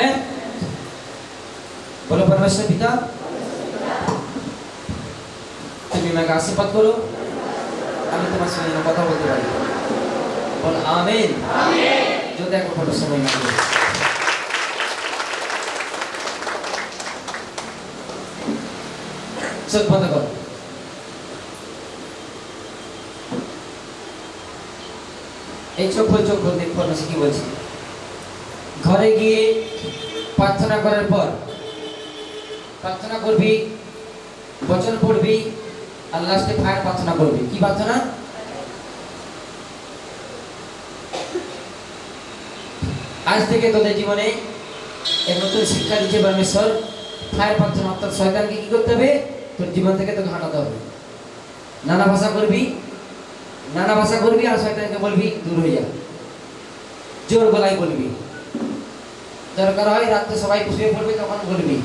এক, বলো परमेश्वर पिता তুমি আমাকে আশীর্বাদ করো, আমি তোমার সঙ্গে কথা বলতে পারি। বল আমিন। যদি এক ফটো সময় না করে চোখ বন্ধ করো। এই চোখ বলতে পরমেশ্বর কি বলছি, ঘরে গিয়ে প্রার্থনা করার পর প্রার্থনা করবি, বচন পড়বি, আর লাস্টে ফায়ার প্রার্থনা করবি। কি প্রার্থনা? আজ থেকে তোদের জীবনে এক নতুন শিক্ষা দিচ্ছে পরমেশ্বর। ফায়ার প্রার্থনা, অর্থাৎ শয়তানকে কি করতে হবে? তোর জীবন থেকে তোকে হাঁটাতে হবে। নানা ভাষা করবি আর শয়তানকে বলবি দূর হয়ে যা। জোর গলায় বলবি, দরকার হয় রাত্রে সবাই শুয়ে পড়বে তখন বলবি।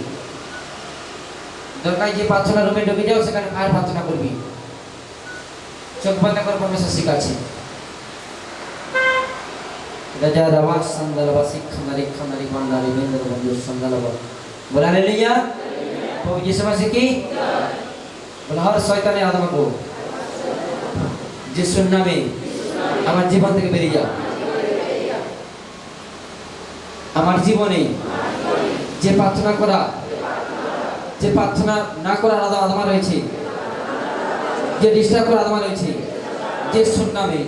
দরকার যে প্রার্থনা রুমে ঢুকে যাও সেখানে ফায়ার প্রার্থনা করবি। চোখ বন্ধ করে পরমেশ্বর শিখাচ্ছে। রাজা রাবাস সন্দালবা শিক্ষানারি খানারি বান্দারি বেন্দ্র বন্ধু সন্দালবা। বলে হালেলুয়া। প্রভু যিশু মসিহ কি বলে, হর শয়তানে আদমা को যিশুর নামে আমার জীবন থেকে বেরিয়ে যা। আমার জীবনে যে প্রার্থনা না করার আদমা রয়েছে, যে ডিস্টার্ব করার আদমা রয়েছে, যিশুর নামে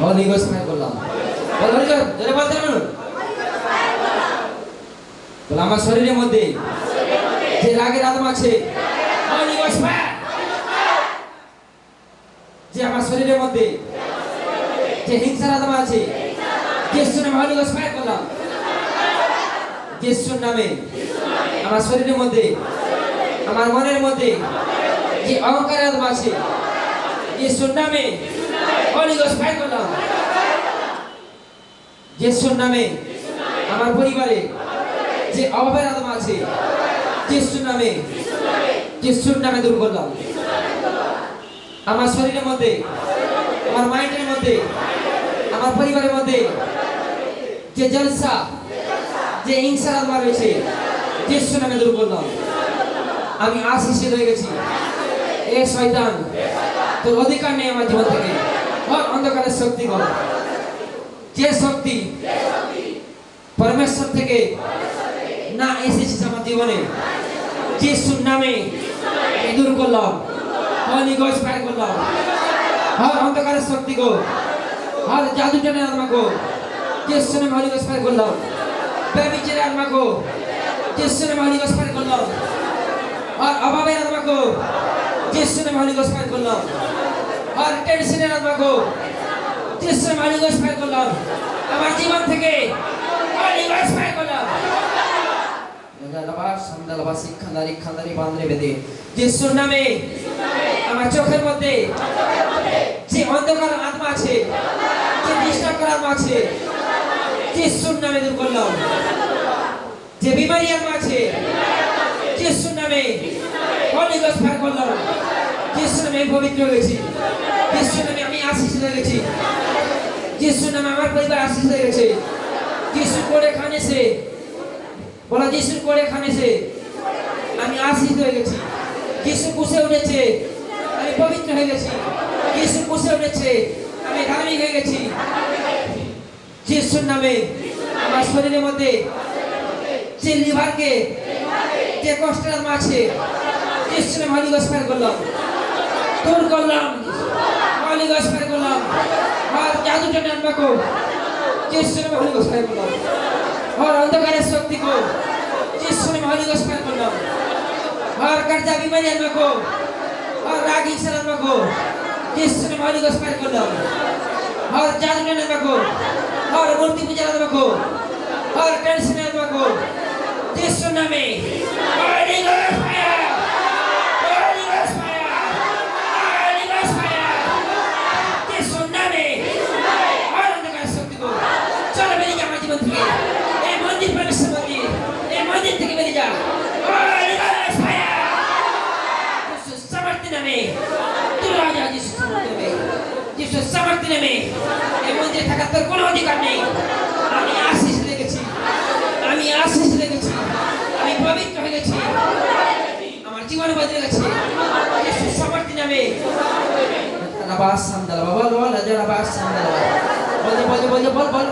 হলি গোস্ট ফায়ার করলাম। বলে আমার শরীরের মধ্যে যে রাগের আদম আছে, যে আমার শরীরের মধ্যে যে হিংসার আদম আছে, যিশুর নামে হলি গোস্ট ফায়ার করলাম। যিশুর নামে আমার শরীরের মধ্যে, আমার মনের মধ্যে যে অহংকারের আদম আছে, যিশুর নামে হলি গোস্ট ফায়ার করলাম। যিশুর নামে আমার পরিবারে যে অভাবের আদম আছে, যিশুর নামে দূর করলাম। আমার শরীরের মধ্যে, আমার মাইন্ডের মধ্যে, আমার পরিবারের মধ্যে যে জলসা, যে হিংসার আত্মা রয়েছে, যিশুর নামে দূর করলাম। আমি আশীষিত হয়ে গেছি। এ শয়তান, তোর অধিকার নেই আমার জীবন থেকে। অন্ধকারের শক্তি কর, যে শক্তি পরমেশ্বর থেকে না এসেছিস আমার জীবনে, যিশুর নামে দূর করলাম। হলি গোস্ট ফায়ার করলাম। হর অন্ধকারের শক্তি গো, হর জাদুটনের আত্মা গো, যিশুর নামে হলি গোস্ট ফায়ার করলাম। ব্যভিচারের আত্মা গো, যিশুর নামে হলি গোস্ট ফায়ার করলাম। আর অভাবের আত্মা গো, যিশুর নামে হলি গোস্ট ফায়ার করলাম। আর টেনশনের আত্মা গো, যিশুর নামে হলি গোস্ট ফায়ার করলাম। আমার জীবন থেকে হলি গোস্ট ফায়ার করলাম। যিশুর নামে আমার চোখের মধ্যে যে অন্ধকার আত্মা আছে, যে ডিস্টার্ব করার আত্মা আছে, যিশুর নামে দূর করলাম। যে বিমারি আত্মা আছে, যিশুর নামে হলি গোস্ট ফায়ার করলাম। যিশুর নামে পবিত্র হয়ে গেছি। যিশুর নামে আমি আশীষিত হয়ে গেছি। যিশুর নামে আমার পরিবার আশীষিত হয়ে গেছে। যিশুর কোড়ে খানে সে বলা, যিশুর কোড়ে খানে সে আমি আশীষিত হয়ে গেছি। যিশু কুশে উঠেছে, আমি পবিত্র হয়ে গেছি। যিশু কুশে উঠেছে, আমি ধার্মিক হয়ে গেছি। যিশুর নামে আমার শরীরের মধ্যে যে লিভারকে, যে কষ্টের আত্মা আছে, যিশুর নামে হলি গোস্ট ফায়ার করলাম, দূর করলাম। হলি গোস্ট ফায়ার করলাম। আর জাদুটনের আত্মাকে যিশুর নামে হলি গোস্ট ফায়ার করলাম। और अंधकारेर शक्ति को যিশুর নামে হলি গোস্ট ফায়ার করলাম। और कर्जा बीमारी आत्मा को और राग हिंसार आत्मा को যিশুর নামে হলি গোস্ট ফায়ার করলাম। और जादूटনের आत्मा को और मूर्ति पूजार आत्मा को और टेंशन आत्मा को যিশুর নামে হলি গোস্ট ফায়ার, হলি গোস্ট ফায়ার, হলি গোস্ট ফায়ার। যিশুর নামে और अंधकारेर शक्ति को চলো বেরিয়ে যা আমার জীবন থেকে। এই মন্দির পরমেশ্বর মন্দির, এই মন্দির থেকে বেরিয়ে যা। হলি গোস্ট ফায়ার। যিশুর সামর্থ্য নামে দূর হয়ে যা। যিশুর সামর্থ্য নামে, যিশুর সামর্থ্য নামে এই মন্দিরে থাকার তোর কোনো অধিকার নেই। আমি আশীষ হয়ে গেছি। আমি বাস সান্দালা বল বল যারা বাস সান্দালা বল বল বল বল বল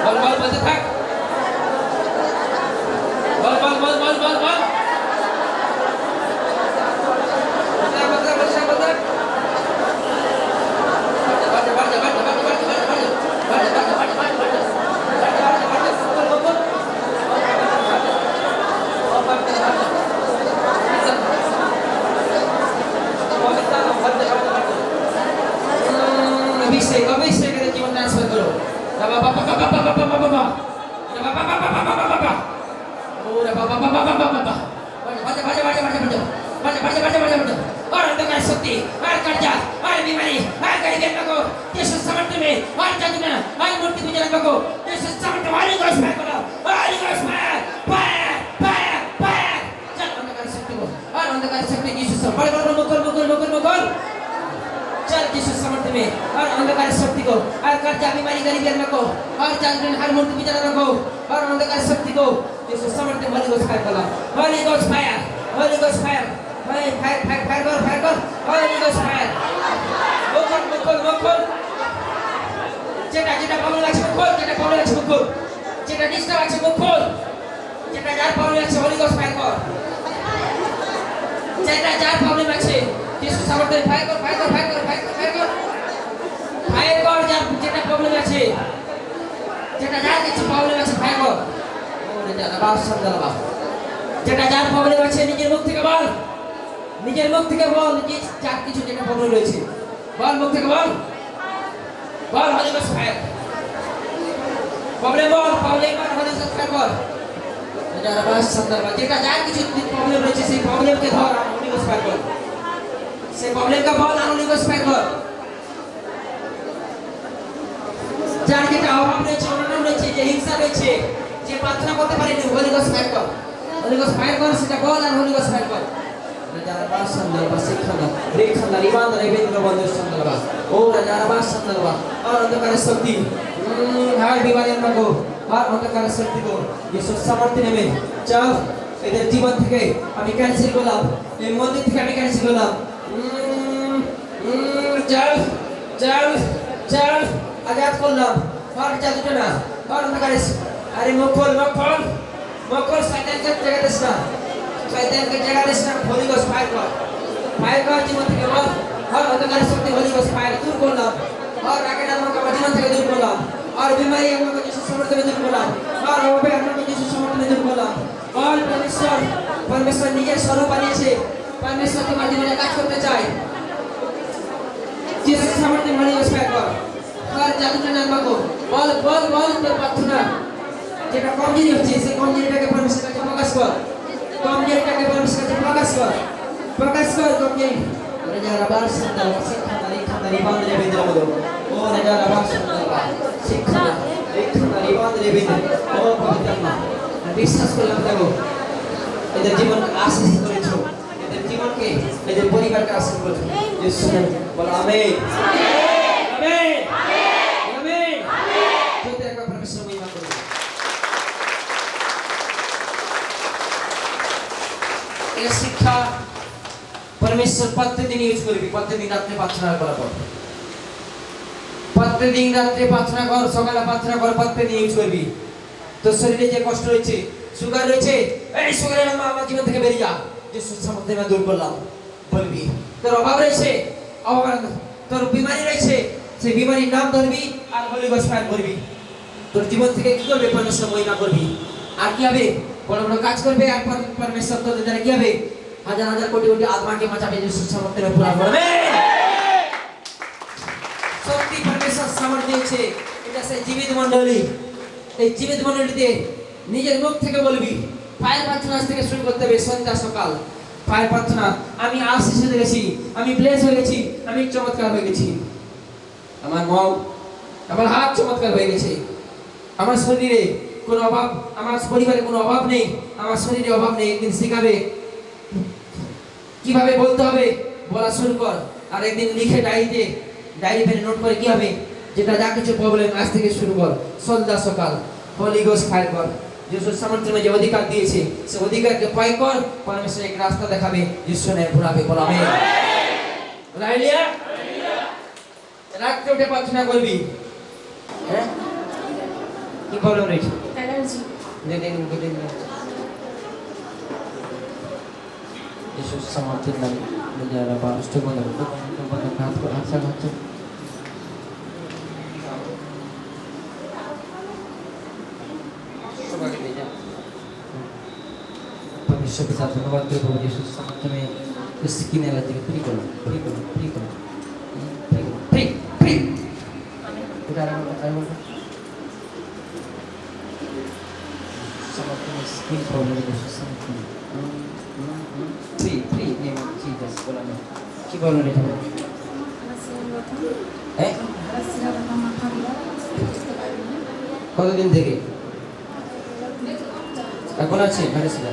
বল বল বলতে থাক বল বল বল বল বল বল अभिषेक के जीवन ट्रांसफर करो बाबा बाबा बाबा बाबा बाबा बाबा बाबा बाबा बाबा बाबा ओरे बाबा बाबा बाबा बाबा बजा बजा बजा बजा बजा बजा बजा बजा बजा और अंधकार शक्ति और कर्जा और बीमारी और गरीबी को यीशु समर्थ में और जादूना और मूर्ति पूजा को यीशु समर्थ वाली को स्मरण करो वाली को स्मरण फायर फायर फायर चल अंधकार शक्ति को और अंधकार शक्ति यीशु से बड़े बड़े मुकुल मुकुल मुकुल मुकुल चल यीशु समर्थ में और अंधकार शक्ति को और कर्जा बीमारी गरीबी को और जादूना हर मूर्ति पूजा को और अंधकार शक्ति को यीशु समर्थ में होली गोस्ट फायर करो Holi ghost fire Holi ghost fire fire fire fire कर होली गोस्ट फायर मुकुल मुकुल मुकुल जेटा जेटा प्रॉब्लम আছে মুকুল যেটা প্রবলেম আছে মুকুল যেটা ডিস্টার্ব আছে মুকুল যেটা যার প্রবলেম আছে হোলি গোস্ট ফায়ার কর যেটা যার প্রবলেম আছে यीशु समर्थ में फायर कर फायर कर फायर कर फायर कर फायर कर फायर कर যার যেটা প্রবলেম আছে যেটা যার কিছু প্রবলেম আছে ফায়ার কর ওরে দাদা বাস সামনে যেটা যার প্রবলেম আছে নিজের মুখ থেকে বল নিজের মুখ থেকে বল যে যার কিছু যেটা প্রবলেম রয়েছে বল মুখ থেকে বল বল হোলি গোস্ট ফায়ার প্রবলেম বল প্রবলেম কর হোলি গোস্ট ফায়ার কর যারা বাস সামনে যেটা যার কিছু প্রবলেম রয়েছে সেই প্রবলেমকে ধর আর হোলি গোস্ট ফায়ার কর সেই প্রবলেম का বল আর হোলি গোস্ট ফায়ার কর যার যেটা অভাব রয়েছে অনটন রয়েছে যে হিংসা রয়েছে যে প্রার্থনা করতে পারেনি হোলি গোস্ট ফায়ার কর হোলি গোস্ট ফায়ার কর সেটা বল আর হোলি গোস্ট ফায়ার কর যারা বাস সামনে শিক্ষা রেখা ইমান রেবেন্দ্র বন্ধু সামনে ও যারা বাস সামনে और अंधकार शक्ति हर बीमारी को और अंधकार शक्ति को यीशु समर्थ में चल এদের জীবন থেকে আমি ক্যান্সেল করলাম এই মন্দির থেকে আমি ক্যান্সেল করলাম চল চল চল আজাদ করলাম और জাদুটা না और अंधकार अरे मुकुल मुकुल मुकुल शैतान के जगह देना शैतान के जगह देना होली गोस्ट फायर कर जीवन থেকে বল और अंधकार शक्ति होली गोस्ट फायर दूर করলাম और राकेट आत्मा का जीवन থেকে दूर করলাম और बीमारी आत्मा को यीशु समर्थ में दूर करलाम और रोग आत्मा को यीशु समर्थ में दूर करलाम और परमेश्वर নিজের স্বরূপ বানিয়েছে परमेश्वर তোমার জীবনে কাজ করতে চায় यीशु समर्थ में होली गोस्ट फायर কর और জাদুটা নাম को বল বল বল তোর প্রার্থনা যেটা কমজোরি হচ্ছে সেই কমজোরিটাকে परमेश्वर কাছে প্রকাশ কর কমজোরিটাকে परमेश्वर কাছে প্রকাশ কর কমজোরি ওরে যারা বাস সান্দাল শিক্ষাদারি বান্দরে বেদরা বলো ওরে যারা বাস সান্দাল শিক্ষাদারি বান্দরে বেদরা ও পবিত্রমা বিশ্বাস করলাম দেখো এদের জীবনকে আশীষ করেছো এদের জীবনকে এদের পরিবারকে আশীষ করেছো যিশু নামে বলো আমেন আমেন আমেন আমেন যদি একবার परमेश्वर মহিমা করো এই শিক্ষা परमेश्वर প্রত্যেকদিন ইউজ করবি প্রত্যেকদিন রাতে প্রার্থনা করার পর প্রত্যেকদিন রাতে প্রার্থনা কর সকালে প্রার্থনা কর প্রত্যেকদিন ইউজ করবি তো শরীরে যে কষ্ট রয়েছে সুগার রয়েছে এই সুগারের নাম আমার জীবন থেকে বেরিয়ে যা যিশু সামর্থ্যে আমি দূর করলাম বলবি তোর অভাব রয়েছে অভাব তোর বিমারি রয়েছে সেই বিমারির নাম ধরবি আর হোলি গোস্ট ফায়ার করবি তোর জীবন থেকে কি করবে परमेश्वर মহিমা করবি আর কি হবে বড় বড় কাজ করবে আর परमेश्वर তোদের দ্বারা কি হবে হাজার হাজার কোটি কোটি आत्मा के मचाबे যিশু সামর্থ্যে পুরা করবে শক্তি परमेश्वर সামর্থ্য দিয়েছে এটা সেই জীবিত মণ্ডলী এই জীবিত মণ্ডলীতে নিজের মুখ থেকে বলবি ফায়ার প্রার্থনা থেকে শুরু করতে হবে সন্ধ্যা সকাল ফায়ার প্রার্থনা আমি আশীষ হয়ে গেছি আমি ব্লেস হয়ে গেছি আমি চমৎকার হয়ে গেছি আমার মন আমার হাত চমৎকার হয়ে গেছে আমার শরীরে কোনো অভাব আমার পরিবারে কোনো অভাব নেই আমার শরীরে অভাব নেই একদিন শেখাবে কিভাবে বলতে হবে বলা শুরু কর আর একদিন লিখে ডায়েরি পেনে নোট করে কি হবে যেটা যা কিছু প্রবলেম আজ থেকে শুরু কর সন্ধ্যা সকাল হোলি গোস্ট ফায়ার কর যিশু সামর্থ্য में जो अधिकार दिए से अधिकार के पाई कर परमेश्वर एक रास्ता देखाबे যিশু ने पुराबे बोला आमीन। রাইলিয়া রাত্রে উঠে প্রার্থনা করবি। হ্যাঁ কি প্রবলেম রয়েছে? অ্যালার্জি। দিন যিশু সমর্থিত নাম যারা পাঁচটা বলে হাত হাত परमेश्वर पिता धन्यवाद करे प्रभु यीशु समर्थ में इस स्किन एलर्जी को फ्री करो फ्री उठा समर्थ में स्किन प्रॉब्लम यीशु समर्थ में फ्री नेम ऑफ जीसस बोला ना কি বলনো রে তুমি হ্যাঁ কতদিন থেকে এখন আছে ভাইরাসটা?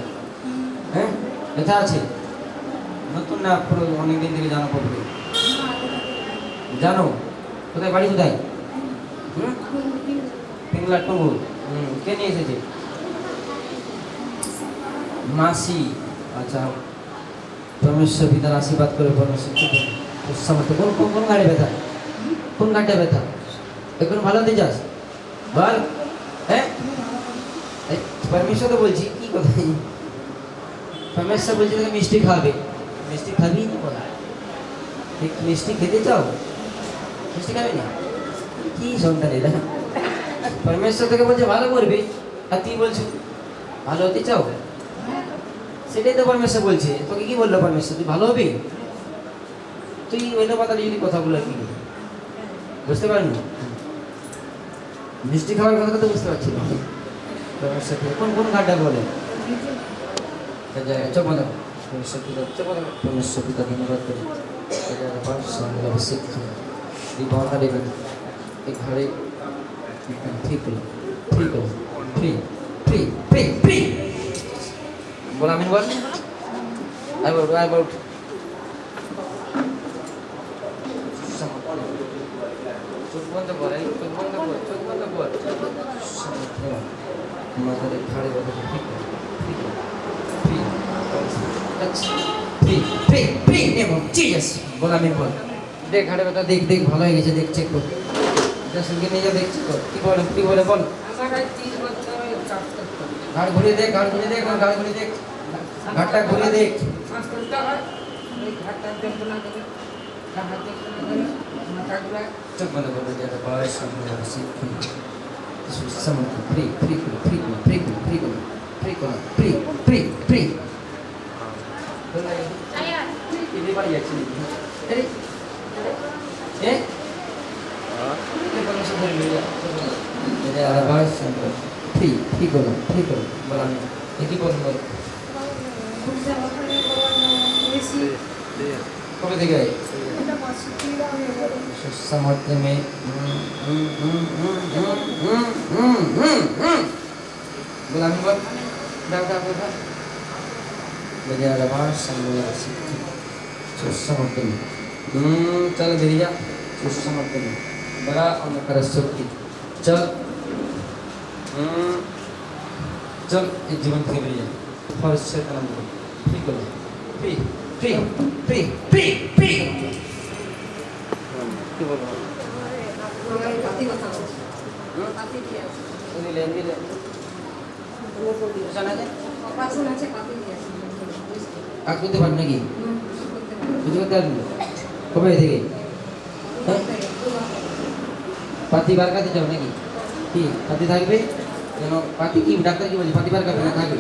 হ্যাঁ ব্যথা আছে নতুন না পুরো অনেকদিন থেকে জানো প্রবলেম জানো? কোথায় বাড়ি কোথায়? পিংলা টুঙ্গুর। কে নিয়ে এসেছে? মাসি। আচ্ছা परमेश्वर पिता आशीर्वाद करे परमेश्वर समर्थ কোন গাড়ি ব্যথা? কোন গাড়িটা ব্যথা? এখন ভালো হতে যাস বল। হ্যাঁ परमेश्वर তো বলছি কি কথা परमेश्वर বলছে তোকে মিষ্টি খাবে। মিষ্টি খাবি না বল? ঠিক মিষ্টি খেতে চাও? মিষ্টি খাবি না? কি সন্তান এরা? परमेश्वर তোকে বলছে ভালো করবে আর তুই বলছিস ভালো হতে চাও? সেটাই তো परमेश्वर বলছে। তোকে কি বললো परमेश्वर? তুই ভালো হবি? তুই ওইটা পাতালি যদি কথাগুলো কি বুঝতে পারিনি? মিষ্টি খাওয়ার কথা তো বুঝতে পারছি না। परमेश्वर কোন গাড়িটা বলে? চোখ বন্ধ परमेश्वर पिता धन्यवाद करे एक घरे ठीक फ्री बोला आमीन बोल। आई बोल चोख बंद कर माथे घाड़े बोल फ्री नेम ऑफ जीसस बोला आमीन बोल। देख घाड़े बता देख ভালো হয়ে গেছে देख চেক কর যা সঙ্গে নিয়ে যা দেখ চেক কর কি বলে বল। ঘাড় ঘুরিয়ে দেখ ঘাড়টা ঘুরিয়ে দেখ চোখ বন্ধ করবে যারা বয়স free ini paling ya sini. Jadi, ini kalau sudah dulu. Jadi ada bahas free kalau malam ini. Ini kalau कब देगा ये? समझते में गुलामी बोल डाक बजा रहा समझ समझते में चल गिरिया समझते में बड़ा अनकर सुखी चल एक जीवन के लिए फर्स्ट से काम ठीक हो फ्री কি বলবো পাতি কথা পাতি কি আছে নিলে জানা যায় পাঁচজন আছে পাতি কি আছে কাজ করতে পারেন নাকি বুঝতে পারবেন কবে থেকে পাতি বার কাটতে যাও নাকি কি পাতি থাকবে যেন পাতি কি ডাক্তার কি বলছে পাতি বার কাটবে না থাকবে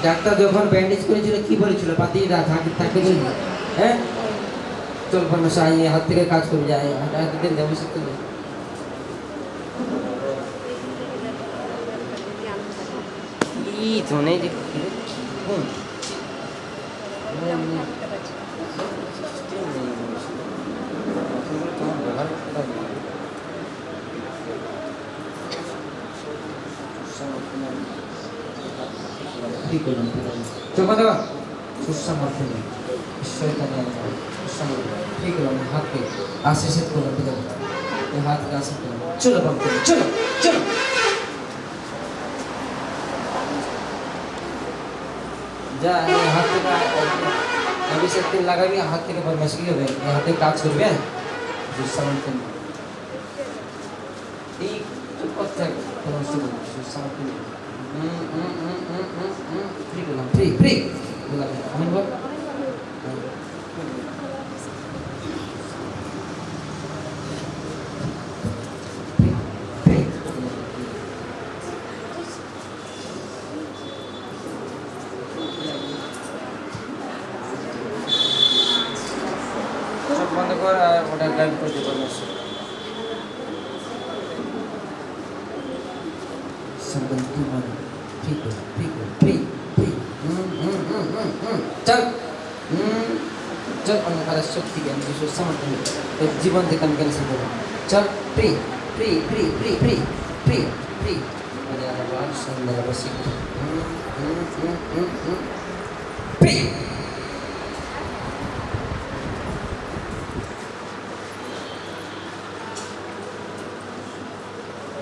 ডাক্তার যখন ব্যান্ডেজ করেছিল কি বলেছিল পাতি থাকতে বলেছিল হ্যাঁ চল परमेश्वर आइए हाथ থেকে কাজ করে যায় হাতে দিন দেব সত্যি ই তো নেই যে কোন ठीक है चौका दवा सुसमर्थ में ईश्वर का नाम ठीक है हाथ पे आशीषित करो पिता ये हाथ का आशीष करो चलो भक्त चलो जा हाथ पे अभी से तेल लगा भी हाथ থেকে ফরমাশ কি হবে হাতে কাজ করবে সুসামন্ত এই কথা ফরমাশ করবে সুসামন্ত ফ্রি বললাম ফ্রি ফ্রি বললাম আমিন বল বন্ধ কর আর ওটা গাইড করতে পারবো संबंधी मन ठीक है फ्री चल चल अंगारा शक्ति के अंदर जो समर्थन तो जीवन देता मैं कैसे बोलूं चल free free free free free free free अरे यार बात सुंदर बस फ्री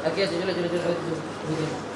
aquí, chलो